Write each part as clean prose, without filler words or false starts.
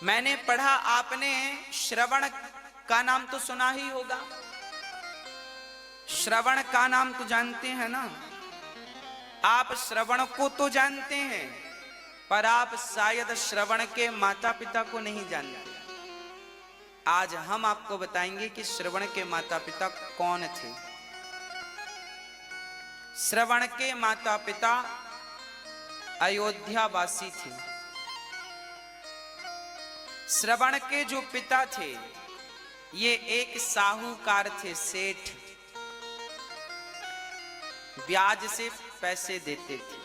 मैंने पढ़ा, आपने श्रवण का नाम तो सुना ही होगा। श्रवण का नाम तो जानते हैं ना। आप श्रवण को तो जानते हैं, पर आप शायद श्रवण के माता पिता को नहीं जानते। आज हम आपको बताएंगे कि श्रवण के माता पिता कौन थे। श्रवण के माता पिता अयोध्या वासी थे। श्रवण के जो पिता थे ये एक साहूकार थे, सेठ। ब्याज से पैसे देते थे,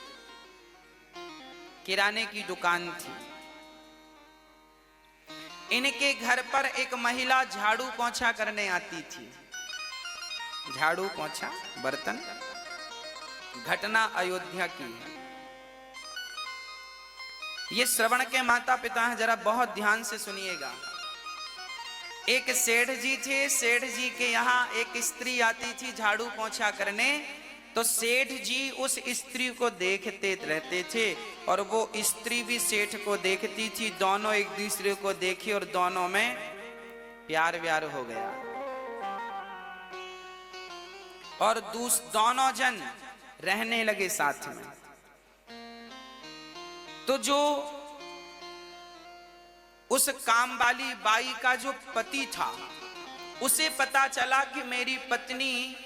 किराने की दुकान थी। इनके घर पर एक महिला झाड़ू पोंछा करने आती थी। झाड़ू पोंछा बर्तन, घटना अयोध्या की है। ये श्रवण के माता पिता हैं, जरा बहुत ध्यान से सुनिएगा। एक सेठ जी थे, सेठ जी के यहाँ एक स्त्री आती थी झाड़ू पोंछा करने, तो सेठ जी उस स्त्री को देखते रहते थे और वो स्त्री भी सेठ को देखती थी। दोनों एक दूसरे को देखे और दोनों में प्यार व्यार हो गया और दोनों जन रहने लगे साथ में। तो जो उस काम वाली बाई का जो पति था, उसे पता चला कि मेरी पत्नी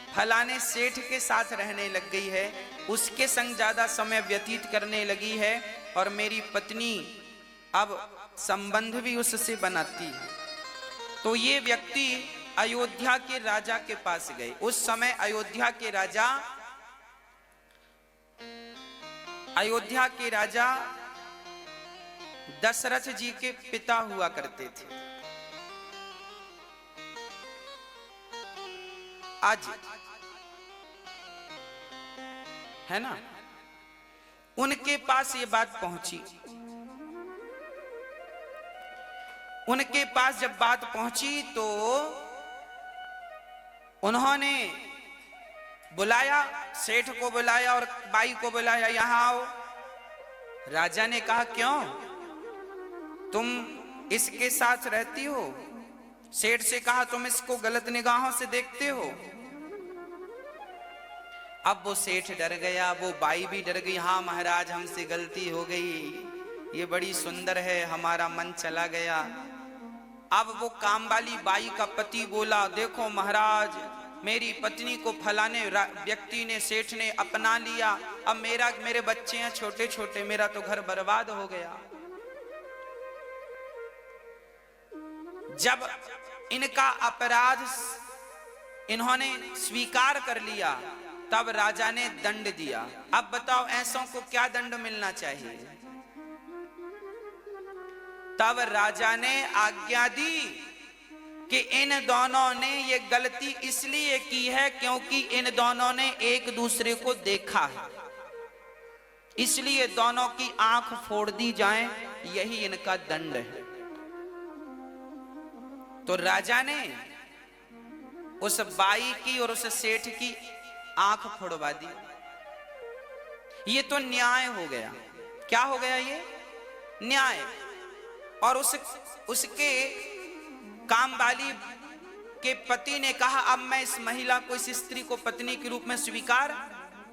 फलाने सेठ के साथ रहने लग गई है, उसके संग ज्यादा समय व्यतीत करने लगी है और मेरी पत्नी अब संबंध भी उससे बनाती है। तो ये व्यक्ति अयोध्या के राजा के पास गए। उस समय अयोध्या के राजा दशरथ जी के पिता हुआ करते थे। आज है ना, उनके पास ये बात पहुंची। उनके पास जब बात पहुंची तो उन्होंने बुलाया, सेठ को बुलाया और बाई को बुलाया, यहां आओ। राजा ने कहा क्यों, तुम इसके साथ रहती हो? सेठ से कहा तुम इसको गलत निगाहों से देखते हो। अब वो सेठ डर गया, वो बाई भी डर गई। हाँ महाराज, हमसे गलती हो गई, ये बड़ी सुंदर है, हमारा मन चला गया। अब वो काम वाली बाई का पति बोला, देखो महाराज, मेरी पत्नी को फलाने व्यक्ति ने, सेठ ने अपना लिया। अब मेरे बच्चे हैं छोटे छोटे, मेरा तो घर बर्बाद हो गया। जब इनका अपराध इन्होंने स्वीकार कर लिया, तब राजा ने दंड दिया। अब बताओ ऐसों को क्या दंड मिलना चाहिए? तब राजा ने आज्ञा दी कि इन दोनों ने ये गलती इसलिए की है क्योंकि इन दोनों ने एक दूसरे को देखा है, इसलिए दोनों की आंख फोड़ दी जाए, यही इनका दंड है। तो राजा ने उस बाई की और उस सेठ की आंख फोड़वा दी। ये तो न्याय हो गया। क्या हो गया? ये न्याय। और उसके काम वाली के पति ने कहा अब मैं इस महिला को, इस स्त्री को पत्नी के रूप में स्वीकार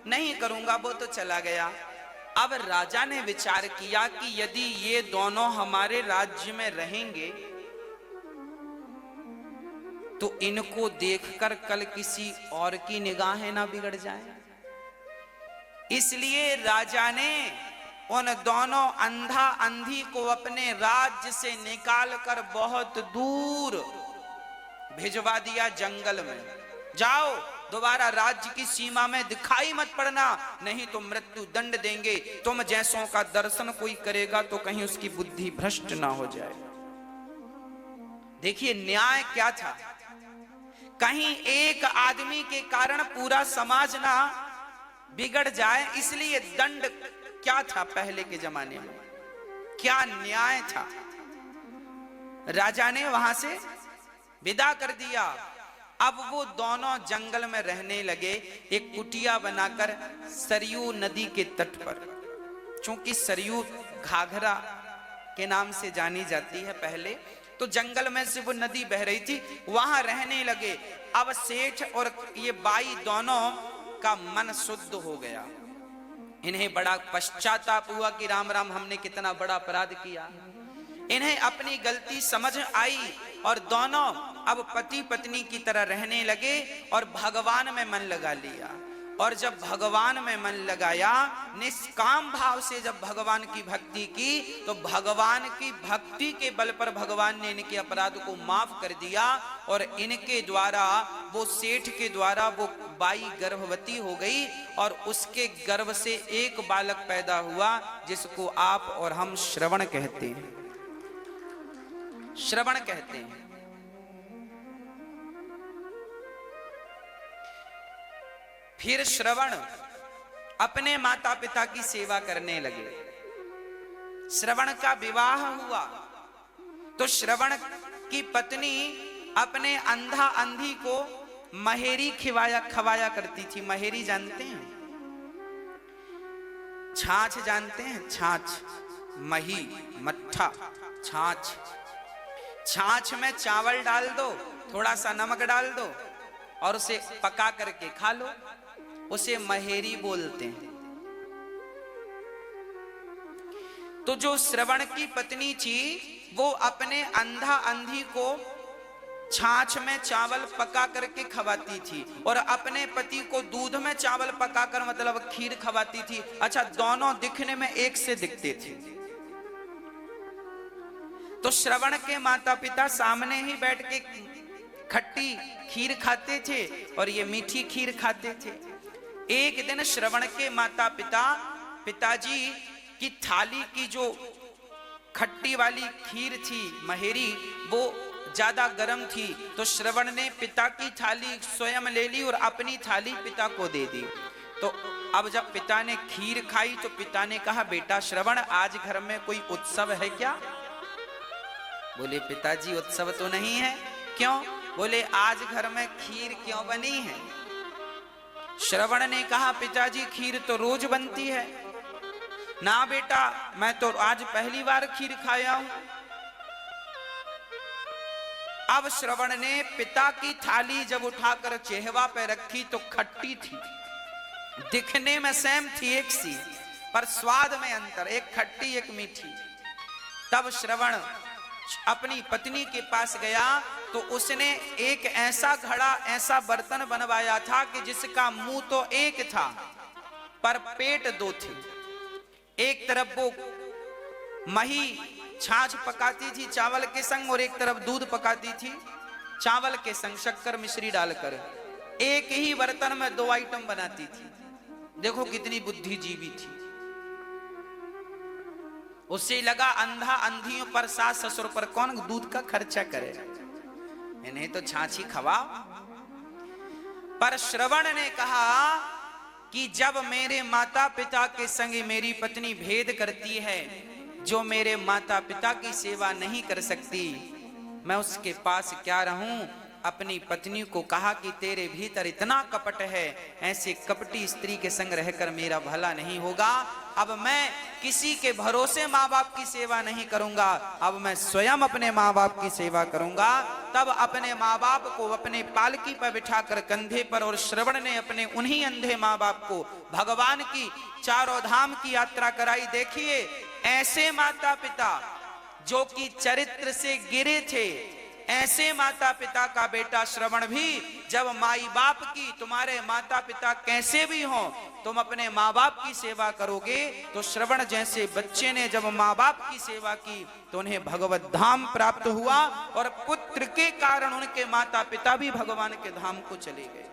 नहीं करूंगा। वो तो चला गया। अब राजा ने विचार किया कि यदि ये दोनों हमारे राज्य में रहेंगे तो इनको देखकर कल किसी और की निगाहें ना बिगड़ जाए। इसलिए राजा ने उन दोनों अंधा अंधी को अपने राज्य से निकालकर बहुत दूर भिजवा दिया, जंगल में। जाओ, दोबारा राज्य की सीमा में दिखाई मत पड़ना, नहीं तो मृत्यु दंड देंगे। तुम जैसों का दर्शन कोई करेगा तो कहीं उसकी बुद्धि भ्रष्ट ना हो जाए। देखिए न्याय क्या था। कहीं एक आदमी के कारण पूरा समाज ना बिगड़ जाए, इसलिए दंड क्या था पहले के जमाने में, क्या न्याय था। राजा ने वहां से विदा कर दिया। अब वो दोनों जंगल में रहने लगे, एक कुटिया बनाकर सरयू नदी के तट पर। चूंकि सरयू घाघरा के नाम से जानी जाती है। पहले तो जंगल में से वो नदी बह रही थी, वहां रहने लगे। अब सेठ और ये बाई दोनों का मन शुद्ध हो गया। इन्हें बड़ा पश्चाताप हुआ कि राम राम, हमने कितना बड़ा अपराध किया। इन्हें अपनी गलती समझ आई और दोनों अब पति पत्नी की तरह रहने लगे और भगवान में मन लगा लिया। और जब भगवान में मन लगाया, निष्काम भाव से जब भगवान की भक्ति की, तो भगवान की भक्ति के बल पर भगवान ने इनके अपराध को माफ कर दिया। और इनके द्वारा, वो सेठ के द्वारा, वो बाई गर्भवती हो गई और उसके गर्भ से एक बालक पैदा हुआ, जिसको आप और हम श्रवण कहते हैं। श्रवण कहते हैं। फिर श्रवण अपने माता पिता की सेवा करने लगे। श्रवण का विवाह हुआ तो श्रवण की पत्नी अपने अंधा अंधी को महेरी खवाया करती थी। महेरी जानते हैं? छाछ जानते हैं? छाछ, मही, मट्ठा, छाछ। छाछ में चावल डाल दो, थोड़ा सा नमक डाल दो और उसे पका करके खा लो, उसे महेरी बोलते हैं। तो जो श्रवण की पत्नी थी, वो अपने अंधा अंधी को छाछ में चावल पका करके खवाती थी और अपने पति को दूध में चावल पकाकर, मतलब खीर खवाती थी। अच्छा, दोनों दिखने में एक से दिखते थे। तो श्रवण के माता पिता सामने ही बैठ के खट्टी खीर खाते थे और ये मीठी खीर खाते थे। एक दिन श्रवण के माता पिताजी की थाली की जो खट्टी वाली खीर थी, महेरी, वो ज्यादा गर्म थी। तो श्रवण ने पिता की थाली स्वयं ले ली और अपनी थाली पिता को दे दी। तो अब जब पिता ने खीर खाई तो पिता ने कहा, बेटा श्रवण, आज घर में कोई उत्सव है क्या? बोले, पिताजी उत्सव तो नहीं है। क्यों? बोले, आज घर में खीर क्यों बनी है? श्रवण ने कहा, पिताजी खीर तो रोज बनती है। ना बेटा, मैं तो आज पहली बार खीर खाया हूं। अब श्रवण ने पिता की थाली जब उठाकर चेहवा पे रखी तो खट्टी थी, दिखने में सेम थी एक सी, पर स्वाद में अंतर, एक खट्टी एक मीठी। तब श्रवण अपनी पत्नी के पास गया तो उसने एक ऐसा घड़ा, ऐसा बर्तन बनवाया था कि जिसका मुंह तो एक था पर पेट दो थे। एक तरफ वो मही छाछ पकाती थी चावल के संग और एक तरफ दूध पकाती थी चावल के संग, शक्कर मिश्री डालकर। एक ही बर्तन में दो आइटम बनाती थी। देखो कितनी बुद्धिजीवी थी। उससे लगा, अंधा अंधियों पर, सास ससुर पर कौन दूध का खर्चा करे, इन्हें तो छाछी खवाओ। पर श्रवण ने कहा कि जब मेरे माता पिता के संग मेरी पत्नी भेद करती है, जो मेरे माता पिता की सेवा नहीं कर सकती, मैं उसके पास क्या रहूं? अपनी पत्नी को कहा कि तेरे भीतर इतना कपट है, ऐसे कपटी स्त्री के संग रहकर मेरा भला नहीं होगा। अब मैं किसी के भरोसे माँ बाप की सेवा नहीं करूंगा, अब मैं स्वयं अपने माँ बाप की सेवा करूंगा। तब अपने माँ बाप को अपने पालकी पर बिठाकर कंधे पर, और श्रवण ने अपने उन्हीं अंधे माँ बाप को भगवान की चारों धाम की यात्रा कराई। देखिए, ऐसे माता पिता जो कि चरित्र से गिरे थे, ऐसे माता पिता का बेटा श्रवण भी जब माई बाप की, तुम्हारे माता पिता कैसे भी हों, तुम अपने माँ बाप की सेवा करोगे, तो श्रवण जैसे बच्चे ने जब माँ बाप की सेवा की तो उन्हें भगवत धाम प्राप्त हुआ और पुत्र के कारण उनके माता पिता भी भगवान के धाम को चले गए।